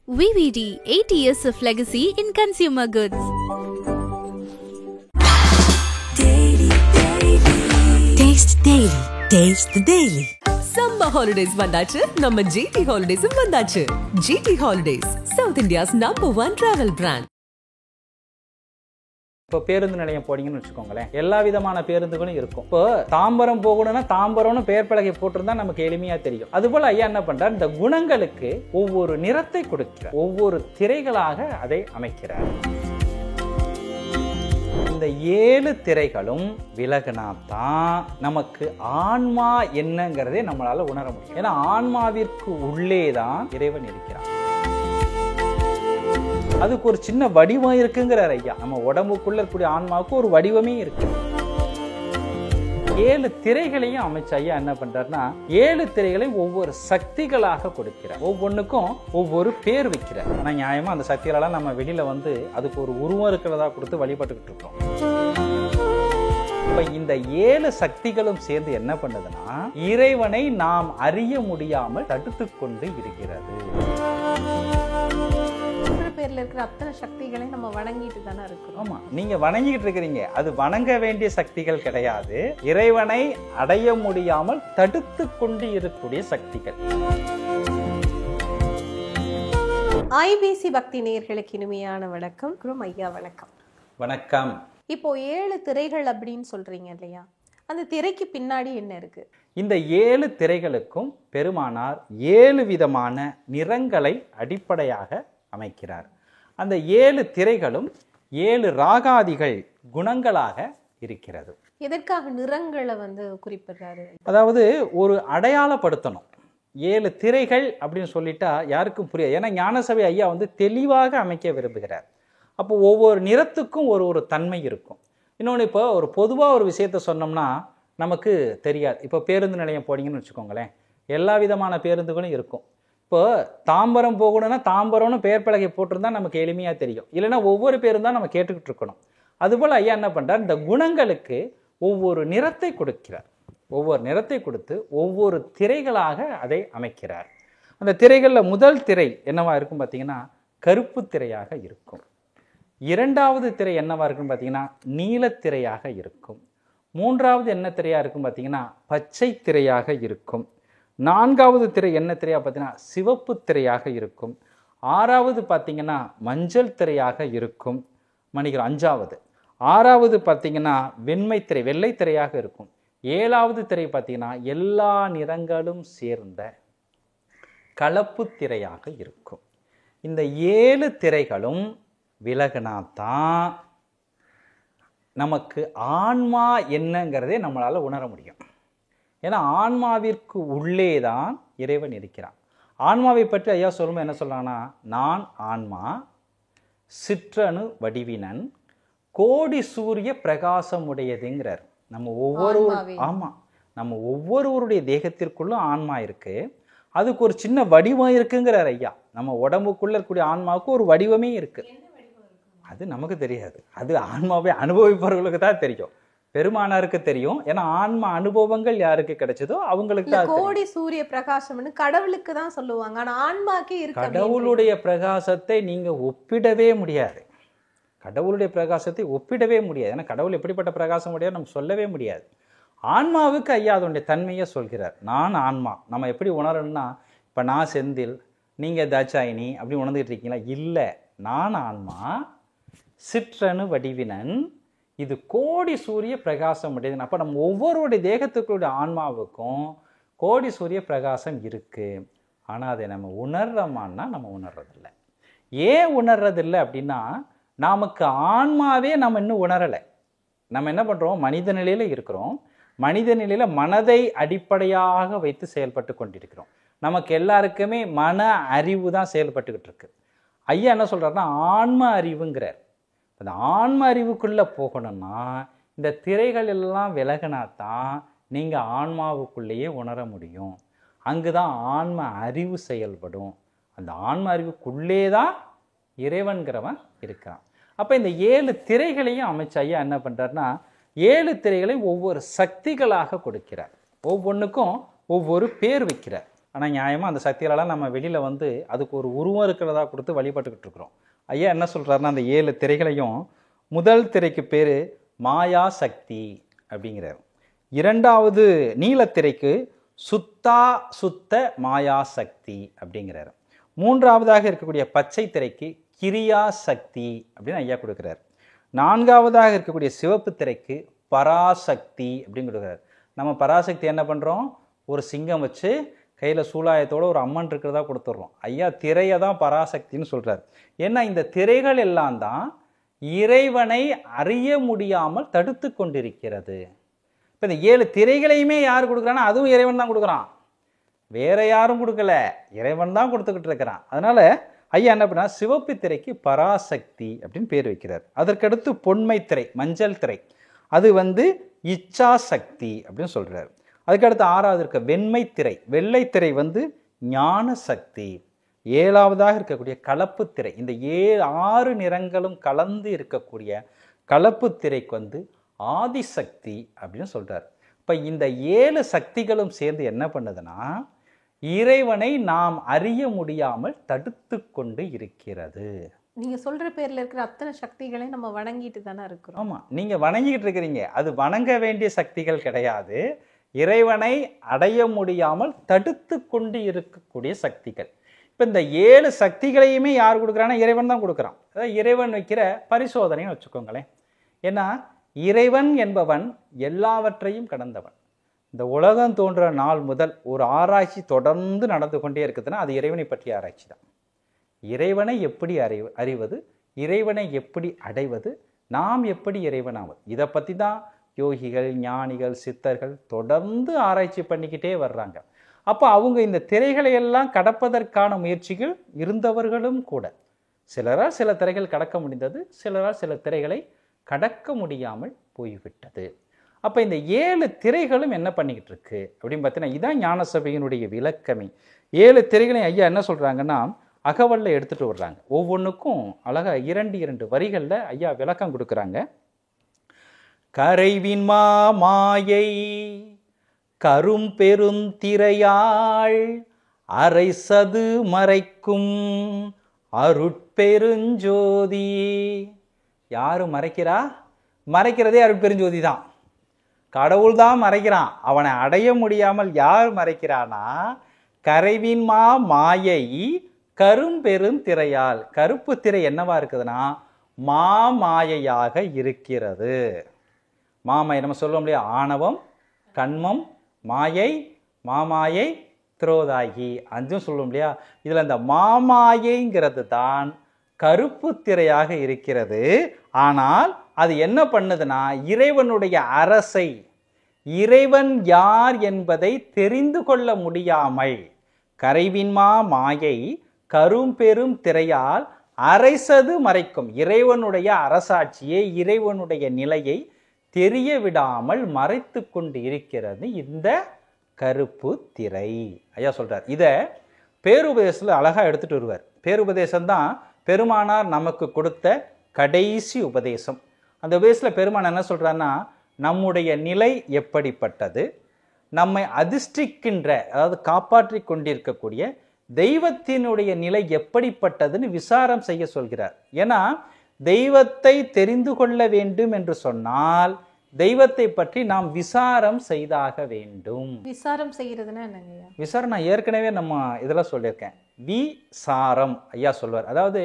VVD, 80 years of legacy in consumer goods. Taste Daily. Taste the Daily. Summer holidays vandachu, நம்ம GT Holidays vandachu. GT Holidays, South India's #1 travel brand. இப்போ பேருந்து நிலையம் போனீங்கன்னு வச்சுக்கோங்களேன், எல்லா விதமான பேருந்துகளும் இருக்கும். இப்போ தாம்பரம் போகணும்னா தாம்பரம்னு பெயர் பலகை போட்டிருந்தா நமக்கு எளிமையா தெரியும். அதுபோல ஐயா என்ன பண்றார், இந்த குணங்களுக்கு ஒவ்வொரு நிறத்தை கொடுக்கிறார், ஒவ்வொரு திரைகளாக அதை அமைக்கிறார். இந்த 7 திரைகளும் விலகினாதான் நமக்கு ஆன்மா என்னங்கிறதே நம்மளால உணர முடியும். ஏன்னா ஆன்மாவிற்கு உள்ளேதான் இறைவன் இருக்கிறான். அதுக்கு ஒரு சின்ன வடிவம் இருக்குங்கிறார் ஐயா. நம்ம உடம்புக்குள்ள இருக்கக்கூடிய ஆன்மாவுக்கு ஒரு வடிவமே இருக்கு. 7 திரைகளையும் அமைச்ச ஐயா என்ன பண்றாருன்னா, 7 திரைகளை ஒவ்வொரு சக்திகளாக கொடுக்கிறார். ஒவ்வொன்றுக்கும் ஒவ்வொரு பேர் வைக்கிறார். ஆனா நியாயமா அந்த சக்திகளெல்லாம் நம்ம வெளியில அதுக்கு ஒரு உருவம் இருக்கிறதா கொடுத்து வழிபட்டுக்கிட்டு இருக்கோம். இப்ப இந்த 7 சக்திகளும் சேர்ந்து என்ன பண்ணுதுன்னா, இறைவனை நாம் அறிய முடியாமல் தடுத்து கொண்டு இருக்கிறது. பேர்ல இருக்கிற அத்தனை சக்திகளை நம்ம வணங்கிட்டு தானே இருக்கிறோம். ஆமா, நீங்க வணங்கிட்டு இருக்கிறீங்க. அது வணங்க வேண்டிய சக்திகள் கிடையாது, இறைவனை அடைய முடியாமல் தடுத்து கொண்டு இருக்கக்கூடிய சக்திகள். ஐபிசி பக்தி நேயர்களுக்கு இனிமையான வணக்கம். குரு ஐயா வணக்கம். வணக்கம். இப்போ 7 திரைகள் அப்படின்னு சொல்றீங்க இல்லையா, அந்த திரைக்கு பின்னாடி என்ன இருக்கு? இந்த 7 திரைகளுக்கும் பெருமானார் 7 விதமான நிறங்களை அடிப்படையாக அமைக்கிறார். அந்த 7 திரைகளும் 7 ராகாதிகள் குணங்களாக இருக்கிறது. எதற்காக நிறங்களை குறிப்பிடுறாரு? அதாவது ஒரு அடையாளப்படுத்தணும். 7 திரைகள் அப்படின்னு சொல்லிட்டா யாருக்கும் புரியாது. ஏன்னா ஞானசபை ஐயா தெளிவாக அமைக்க விரும்புகிறார். அப்போ ஒவ்வொரு நிறத்துக்கும் ஒரு தன்மை இருக்கும். இன்னொன்று, இப்போ ஒரு பொதுவாக ஒரு விஷயத்த சொன்னோம்னா நமக்கு தெரியாது. இப்போ பேருந்து நிலையம் போனீங்கன்னு வச்சுக்கோங்களேன், எல்லா விதமான பேருந்துகளும் இருக்கும். இப்போ தாம்பரம் போகணும்னா தாம்பரம்னு பெயர் பலகை போட்டிருந்தா நமக்கு எளிமையா தெரியும். இல்லைன்னா ஒவ்வொரு பேரும் தான் நம்ம கேட்டுக்கிட்டு இருக்கணும். அதுபோல ஐயா என்ன பண்றார், இந்த குணங்களுக்கு ஒவ்வொரு நிறத்தை கொடுக்கிறார். ஒவ்வொரு நிறத்தை கொடுத்து ஒவ்வொரு திரைகளாக அதை அமைக்கிறார். அந்த திரைகளில் முதல் திரை என்னவா இருக்கும் பார்த்தீங்கன்னா, கருப்பு திரையாக இருக்கும். இரண்டாவது திரை என்னவா இருக்கும் பார்த்தீங்கன்னா, நீலத்திரையாக இருக்கும். மூன்றாவது என்ன திரையா இருக்கும் பார்த்தீங்கன்னா, பச்சை திரையாக இருக்கும். நான்காவது திரை என்ன திரையா பார்த்தீங்கன்னா, சிவப்பு திரையாக இருக்கும். ஆறாவது பார்த்தீங்கன்னா மஞ்சள் திரையாக இருக்கும். மன்னிக்கிறோம், அஞ்சாவது. ஆறாவது பார்த்தீங்கன்னா வெண்மை திரை, வெள்ளை திரையாக இருக்கும். ஏழாவது திரை பார்த்தீங்கன்னா எல்லா நிறங்களும் சேர்ந்த கலப்பு திரையாக இருக்கும். இந்த 7 திரைகளும் விலகினாதான் நமக்கு ஆன்மா என்னங்கிறதே நம்மளால உணர முடியும். ஏன்னா ஆன்மாவிற்கு உள்ளே தான் இறைவன் இருக்கிறான். ஆன்மாவை பற்றி ஐயா சொல்லும்போது என்ன சொல்றாங்கன்னா, நான் ஆன்மா, சிற்றணு வடிவினன், கோடி சூரிய பிரகாசம் உடையதுங்கிறார். நம்ம ஒவ்வொருவருடைய தேகத்திற்குள்ளும் ஆன்மா இருக்கு. அதுக்கு ஒரு சின்ன வடிவம் இருக்குங்கிறார் ஐயா. நம்ம உடம்புக்குள்ள இருக்கக்கூடிய ஆன்மாவுக்கு ஒரு வடிவமே இருக்கு. அது நமக்கு தெரியாது, அது ஆன்மாவை அனுபவிப்பவர்களுக்கு தான் தெரியும். பெருமானாருக்கு தெரியும். ஏன்னா ஆன்மா அனுபவங்கள் யாருக்கு கிடைச்சதோ அவங்களுக்கு தான். கோடி சூரிய பிரகாசம்னு கடவுளுக்கு தான் சொல்லுவாங்க, ஆனா ஆன்மாக்கே இருக்கு. கடவுளுடைய பிரகாசத்தை நீங்க ஒப்பிடவே முடியாது. கடவுளுடைய பிரகாசத்தை ஒப்பிடவே முடியாது. ஏன்னா கடவுள் எப்படிப்பட்ட பிரகாசம் உடையார் நம்ம சொல்லவே முடியாது. ஆன்மாவுக்கு ஐயா அதனுடைய தன்மையை சொல்கிறார். நான் ஆன்மா. நம்ம எப்படி உணரணும்னா, இப்ப நான் செந்தில், நீங்க தாட்சாயினி அப்படி உணர்ந்துகிட்டு இருக்கீங்களா? இல்லை, நான் ஆன்மா, சிற்றணு வடிவினன், இது கோடி சூரிய பிரகாசம் உடையது. அப்போ நம்ம ஒவ்வொருடைய தேகத்துக்குடைய ஆன்மாவுக்கும் கோடி சூரிய பிரகாசம் இருக்கு. ஆனால் அதை நம்ம உணர்றோமான்னா நம்ம உணர்றதில்லை. ஏன் உணர்றதில்லை அப்படின்னா, நமக்கு ஆன்மாவே நம்ம இன்னும் உணரலை. நம்ம என்ன பண்ணுறோம், மனித நிலையில் இருக்கிறோம். மனித நிலையில் மனதை அடிப்படையாக வைத்து செயல்பட்டு கொண்டிருக்கிறோம். நமக்கு எல்லாருக்குமே மன அறிவு தான் செயல்பட்டுக்கிட்டு இருக்கு. ஐயா என்ன சொல்கிறாருன்னா, ஆன்ம அறிவுங்கிறார். அந்த ஆன்ம அறிவுக்குள்ளே போகணும்னா இந்த திரைகள் எல்லாம் விலகினாதான் நீங்கள் ஆன்மாவுக்குள்ளேயே உணர முடியும். அங்கு தான் ஆன்ம அறிவு செயல்படும். அந்த ஆன்ம அறிவுக்குள்ளே தான் இறைவன்கிறவன் இருக்கிறான். அப்போ இந்த 7 திரைகளையும் அமைச்ச ஐயா என்ன பண்ணுறாருன்னா, 7 திரைகளை ஒவ்வொரு சக்திகளாக கொடுக்கிறார். ஒவ்வொன்றுக்கும் ஒவ்வொரு பேர் வைக்கிறார். ஆனால் நியாயமாக அந்த சக்திகளெல்லாம் நம்ம வெளியில் வந்து அதுக்கு ஒரு உருவம் இருக்கிறதா கொடுத்து வழிபட்டுக்கிட்டு இருக்கிறோம். ஐயா என்ன சொல்கிறாருன்னா, அந்த 7 திரைகளையும் முதல் திரைக்கு பேர் மாயா சக்தி அப்படிங்கிறார். 2வது நீலத்திரைக்கு சுத்த மாயா சக்தி அப்படிங்கிறார். 3வதாக இருக்கக்கூடிய பச்சை திரைக்கு கிரியா சக்தி அப்படின்னு ஐயா கொடுக்குறார். 4வதாக இருக்கக்கூடிய சிவப்பு திரைக்கு பராசக்தி அப்படின்னு கொடுக்குறார். நம்ம பராசக்தி என்ன பண்ணுறோம், ஒரு சிங்கம் வச்சு கையில் சூலாயத்தோடு ஒரு அம்மன் இருக்கிறதா கொடுத்துட்றோம். ஐயா திரையை தான் பராசக்தின்னு சொல்கிறார். ஏன்னா இந்த திரைகள் எல்லாம் தான் இறைவனை அறிய முடியாமல் தடுத்து கொண்டிருக்கிறது. இப்போ இந்த 7 திரைகளையுமே யார் கொடுக்குறான்னா அதுவும் இறைவன் தான் கொடுக்குறான், வேற யாரும் கொடுக்கல, இறைவன் தான் கொடுத்துக்கிட்டு இருக்கிறான். அதனால ஐயா என்ன பண்ணா, சிவப்பு திரைக்கு பராசக்தி அப்படின்னு பேர் வைக்கிறார். அதற்கடுத்து பொன்மை திரை, மஞ்சள் திரை, அது வந்து இச்சா சக்தி அப்படின்னு சொல்றாரு. அதுக்கடுத்து 6வது இருக்க வெண்மை திரை, வெள்ளை திரை வந்து ஞான சக்தி. 7வதாக இருக்கக்கூடிய கலப்பு திரை, இந்த 6 நிறங்களும் கலந்து இருக்கக்கூடிய கலப்பு திரைக்கு வந்து ஆதிசக்தி அப்படின்னு சொல்றார். இப்ப இந்த 7 சக்திகளும் சேர்ந்து என்ன பண்ணுதுன்னா, இறைவனை நாம் அறிய முடியாமல் தடுத்து கொண்டு இருக்கிறது. நீங்க சொல்ற பேர்ல இருக்கிற அத்தனை சக்திகளையும் நம்ம வணங்கிட்டு தானே இருக்கிறோம். ஆமா, நீங்க வணங்கிட்டு இருக்கிறீங்க. அது வணங்க வேண்டிய சக்திகள் கிடையாது, இறைவனை அடைய முடியாமல் தடுத்து கொண்டு இருக்கக்கூடிய சக்திகள். இப்ப இந்த 7 சக்திகளையுமே யார் கொடுக்குறான்னா இறைவன் தான் கொடுக்குறான். அதாவது இறைவன் வைக்கிற பரிசோதனைன்னு வச்சுக்கோங்களேன். ஏன்னா இறைவன் என்பவன் எல்லாவற்றையும் கடந்தவன். இந்த உலகம் தோன்ற நாள் முதல் ஒரு ஆராய்ச்சி தொடர்ந்து நடந்து கொண்டே இருக்குதுன்னா அது இறைவனை பற்றிய ஆராய்ச்சி தான். இறைவனை எப்படி அறிவது, இறைவனை எப்படி அடைவது, நாம் எப்படி இறைவனாவது, இதை பற்றி தான் யோகிகள், ஞானிகள், சித்தர்கள் தொடர்ந்து ஆராய்ச்சி பண்ணிக்கிட்டே வர்றாங்க. அப்போ அவங்க இந்த திரைகளை எல்லாம் கடப்பதற்கான முயற்சிகள் இருந்தவர்களும் கூட. சிலரால் சில திரைகள் கடக்க முடிந்தது, சிலரால் சில திரைகளை கடக்க முடியாமல் போய்விட்டது. அப்போ இந்த 7 திரைகளும் என்ன பண்ணிக்கிட்டு இருக்கு அப்படின்னு பார்த்தீங்கன்னா, இதான் ஞான சபையினுடைய விளக்கமே. 7 திரைகளையும் ஐயா என்ன சொல்கிறாங்கன்னா, அகவல்ல எடுத்துகிட்டு வர்றாங்க. ஒவ்வொன்றுக்கும் அழகாக 2 வரிகளில் ஐயா விளக்கம் கொடுக்குறாங்க. கரைவின் மாயை கரும் பெருந்திரையாள் அரைசது மறைக்கும் அருட்பெருஞ்சோதி. யாரு மறைக்கிறா? மறைக்கிறதே அருட்பெருஞ்சோதி தான். கடவுள் தான் மறைக்கிறான். அவனை அடைய முடியாமல் யார் மறைக்கிறானா, கரைவின் மாயை கரும்பெரும் திரையால். கருப்பு திரை என்னவா இருக்குதுன்னா மாமாயையாக இருக்கிறது. மாமாயை நம்ம சொல்ல முடியாது, ஆணவம், கண்மம், மாயை, மாமாயை, திரோதாகி, 5 சொல்லும் இல்லையா. இதுல இந்த மாமாயைங்கிறது தான் கருப்பு திரையாக இருக்கிறது. ஆனால் அது என்ன பண்ணுதுன்னா, இறைவனுடைய அரசை, இறைவன் யார் என்பதை தெரிந்து கொள்ள முடியாமல் கரைவின்மா மாயை கரும்பெரும் திரையால் அரைசது மறைக்கும். இறைவனுடைய அரசாட்சியை, இறைவனுடைய நிலையை தெரிய விடாமல் மறைத்து கொண்டு இருக்கிறது இந்த கருப்பு திரை. ஐயா சொல்றார். இதை பேருபதேசத்தில் அழகா எடுத்துட்டு வருவார். பேருபதேசம் தான் பெருமானார் நமக்கு கொடுத்த கடைசி உபதேசம். அந்த உபதேசத்தில் பெருமான் என்ன சொல்றாருன்னா, நம்முடைய நிலை எப்படிப்பட்டது, நம்மை அதிர்ஷ்டிக்கின்ற, அதாவது காப்பாற்றி கொண்டிருக்கக்கூடிய தெய்வத்தினுடைய நிலை எப்படிப்பட்டதுன்னு விசாரம் செய்ய சொல்கிறார். ஏன்னா தெய்வத்தை தெரிந்து கொள்ள வேண்டும் என்று சொன்னால் தெய்வத்தை பற்றி நாம் விசாரம் செய்தாக வேண்டும். விசாரம் செய்யறதுன்னா என்னங்கய்யா? விசாரம் நான் ஏற்கனவே நம்ம இதெல்லாம் சொல்லியிருக்கேன். விசாரம் ஐயா சொல்வார். அதாவது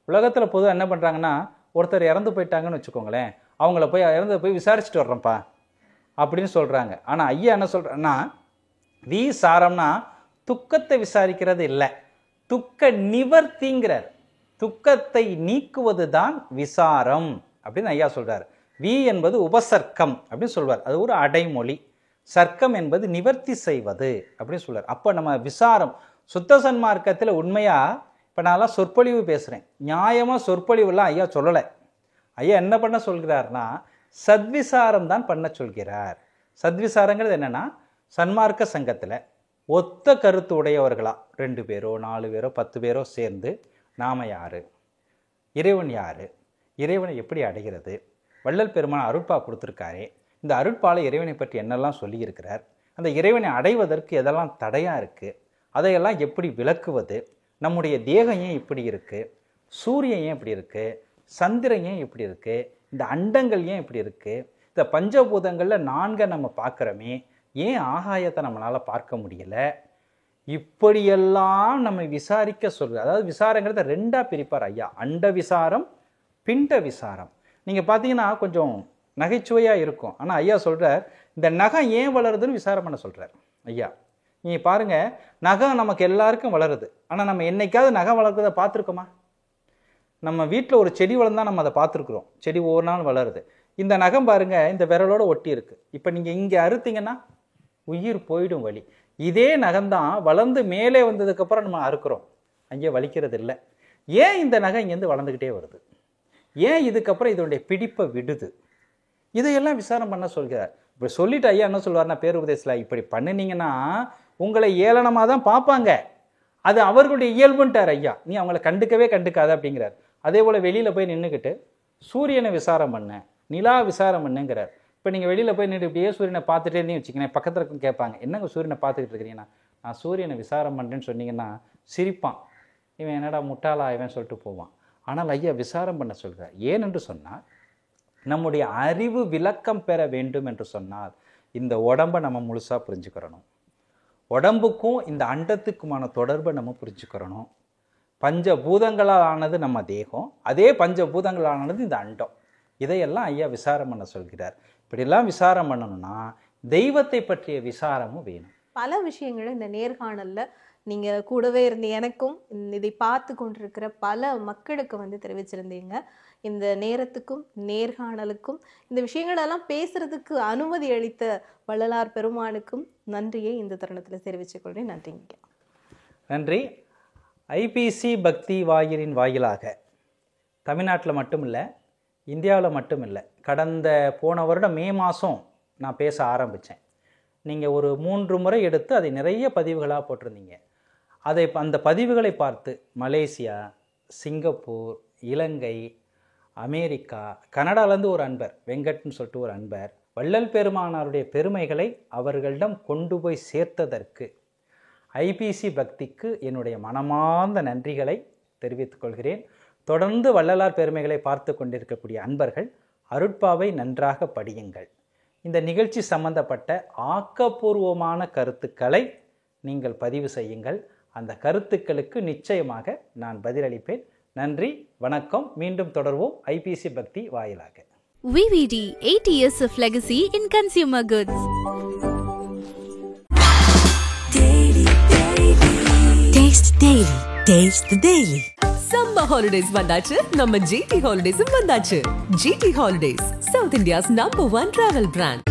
உலகத்துல பொதுவாக என்ன பண்றாங்கன்னா, ஒருத்தர் இறந்து போயிட்டாங்கன்னு வச்சுக்கோங்களேன், அவங்கள போய் இறந்து போய் விசாரிச்சுட்டு வர்றோம்ப்பா அப்படின்னு சொல்றாங்க. ஆனா ஐயா என்ன சொல்றேன்னா, விசாரம்னா துக்கத்தை விசாரிக்கிறது இல்லை, துக்க நிவர்த்திங்கிறார். துக்கத்தை நீக்குவது தான் விசாரம் அப்படின்னு ஐயா சொல்றாரு. வி என்பது உபசர்க்கம் அப்படின்னு சொல்வார், அது ஒரு அடைமொழி. சர்க்கம் என்பது நிவர்த்தி செய்வது அப்படின்னு சொல்வார். அப்போ நம்ம விசாரம் சுத்த சன்மார்க்கத்தில் உண்மையா, இப்போ நான்லாம் சொற்பொழிவு பேசுகிறேன், நியாயமாக சொற்பொழிவுலாம் ஐயா சொல்லலை. ஐயா என்ன பண்ண சொல்கிறார்னா, சத்விசாரம் தான் பண்ண சொல்கிறார். சத்விசாரங்கிறது என்னன்னா, சன்மார்க்க சங்கத்தில் ஒத்த கருத்து உடையவர்களா 2 பேரோ 4 பேரோ 10 பேரோ சேர்ந்து நாம யாரு, இறைவன் யாரு, இறைவனை எப்படி அடைகிறது, வள்ளல் பெருமான் அருட்பா கொடுத்துருக்காரே, இந்த அருட்பாலை இறைவனை பற்றி என்னெல்லாம் சொல்லியிருக்கிறார், அந்த இறைவனை அடைவதற்கு எதெல்லாம் தடையாக இருக்குது, அதையெல்லாம் எப்படி விளக்குவது, நம்முடைய தேகம் ஏன் இப்படி இருக்குது, சூரியன் ஏன் இப்படி இருக்குது, சந்திரன் ஏன் இப்படி இருக்குது, இந்த அண்டங்கள் ஏன் இப்படி இருக்குது, இந்த பஞ்சபூதங்களில் 4 நம்ம பார்க்குறோமே, ஏன் ஆகாயத்தை நம்மளால் பார்க்க முடியல, இப்படியெல்லாம் நம்ம விசாரிக்க சொல்கிறார். அதாவது விசாரங்கிறத 2ஆக பிரிப்பார் ஐயா. அண்ட விசாரம், பிண்ட விசாரம். நீங்கள் பார்த்தீங்கன்னா கொஞ்சம் நகைச்சுவையாக இருக்கும். ஆனால் ஐயா சொல்கிறார், இந்த நகம் ஏன் வளருதுன்னு விசாரம் பண்ண சொல்கிறார் ஐயா. நீங்கள் பாருங்கள், நகம் நமக்கு எல்லாருக்கும் வளருது. ஆனால் நம்ம என்னைக்காவது நகம் வளர்க்குறத பார்த்துருக்கோமா? நம்ம வீட்டில் ஒரு செடி வளர்ந்தால் நம்ம அதை பார்த்துருக்குறோம். செடி ஒவ்வொரு நாள் வளருது. இந்த நகம் பாருங்கள், இந்த விரலோட ஒட்டி இருக்குது. இப்போ நீங்கள் இங்கே அறுத்தீங்கன்னா உயிர் போயிடும் வலி. இதே நகம்தான் வளர்ந்து மேலே வந்ததுக்கப்புறம் நம்ம அறுக்கிறோம், அங்கே வலிக்கிறது இல்லை. ஏன் இந்த நகம் இங்கேருந்து வளர்ந்துக்கிட்டே வருது? ஏன் இதுக்கப்புறம் இதனுடைய பிடிப்பை விடுது? இதையெல்லாம் விசாரம் பண்ண சொல்கிறார். இப்போ சொல்லிட்டு ஐயா என்ன சொல்வார்னா, பேருபதேசத்தில் இப்படி பண்ணினீங்கன்னா உங்களை ஏளனமாக தான் பார்ப்பாங்க, அது அவர்களுடைய இயல்புன்ட்டார் ஐயா. நீ அவங்கள கண்டுக்கவே கண்டுக்காத அப்படிங்கிறார். அதே போல் வெளியில் போய் நின்றுக்கிட்டு சூரியனை விசாரம் பண்ண, நிலா விசாரம் பண்ணுங்கிறார். இப்போ நீங்கள் வெளியில் போய் நின்று இப்படியே சூரியனை பார்த்துட்டே இருந்தீங்கன்னு வச்சுக்கோங்க, பக்கத்தில் இருக்கும் கேட்பாங்க, என்னங்க சூரியனை பார்த்துக்கிட்டு இருக்கிறீங்கன்னா, நான் சூரியனை விசாரம் பண்ணுறேன்னு சொன்னீங்கன்னா சிரிப்பான், இவன் என்னடா முட்டாளா இவன் சொல்லிட்டு போவான். ஆனால் ஐயா விசாரம் பண்ண சொல்கிறார். ஏனென்று சொன்னால், நம்முடைய அறிவு விளக்கம் பெற வேண்டும் என்று சொன்னால் இந்த உடம்பை நம்ம முழுசாக புரிஞ்சுக்கிறணும். உடம்புக்கும் இந்த அண்டத்துக்குமான தொடர்பை நம்ம புரிஞ்சுக்கிறணும். பஞ்சபூதங்களால் ஆனது நம்ம தேகம், அதே பஞ்சபூதங்களால் ஆனது இந்த அண்டம். இதையெல்லாம் ஐயா விசாரம் பண்ண சொல்கிறார். இப்படியெல்லாம் விசாரம் பண்ணணும்னா தெய்வத்தை பற்றிய விசாரமும் வேணும். பல விஷயங்களை இந்த நேர்காணல்ல நீங்க கூடவே இருந்து எனக்கும் இதை பார்த்து கொண்டிருக்கிற பல மக்களுக்கு வந்து தெரிவிச்சிருந்தீங்க. இந்த நேரத்துக்கும் நேர்காணலுக்கும் இந்த விஷயங்களெல்லாம் பேசுறதுக்கு அனுமதி அளித்த வள்ளலார் பெருமானுக்கும் நன்றியை இந்த தருணத்தில் தெரிவித்துக் கொள்றேன். நன்றிங்க. நன்றி. ஐபிசி பக்தி வாயிலின் வாயிலாக தமிழ்நாட்டில் மட்டும் இல்லை, இந்தியாவில் மட்டும் இல்லை, போன வருடம் மே மாதம் நான் பேச ஆரம்பித்தேன். நீங்கள் ஒரு 3 முறை எடுத்து அதை நிறைய பதிவுகளாக போட்டிருந்தீங்க. அந்த பதிவுகளை பார்த்து மலேசியா, சிங்கப்பூர், இலங்கை, அமெரிக்கா, கனடாலேருந்து ஒரு அன்பர், வெங்கட்னு சொல்லிட்டு ஒரு அன்பர், வள்ளல் பெருமானாருடைய பெருமைகளை அவர்களிடம் கொண்டு போய் சேர்த்ததற்கு ஐபிசி பக்திக்கு என்னுடைய மனமார்ந்த நன்றிகளை தெரிவித்துக் கொள்கிறேன். தொடர்ந்து வள்ளலார் பெருமைகளை பார்த்து கொண்டிருக்கக்கூடிய அன்பர்கள் அருட்பாவை நன்றாக படியுங்கள். இந்த நிகழ்ச்சி சம்பந்தப்பட்ட ஆக்கப்பூர்வமான கருத்துக்களை நீங்கள் பதிவு செய்யுங்கள். அந்த கருத்துக்களுக்கு நிச்சயமாக நான் பதிலளிப்பேன். நன்றி, வணக்கம். மீண்டும் தொடர்வோம் ஐபிசி பக்தி வாயிலாக. VVD, 8 years of legacy in consumer goods. Taste Daily. Taste the Daily. Summer holidays வந்தாச்சு, நம்ம GT Holidays வந்தாச்சு. GT Holidays, South India's #1 travel brand.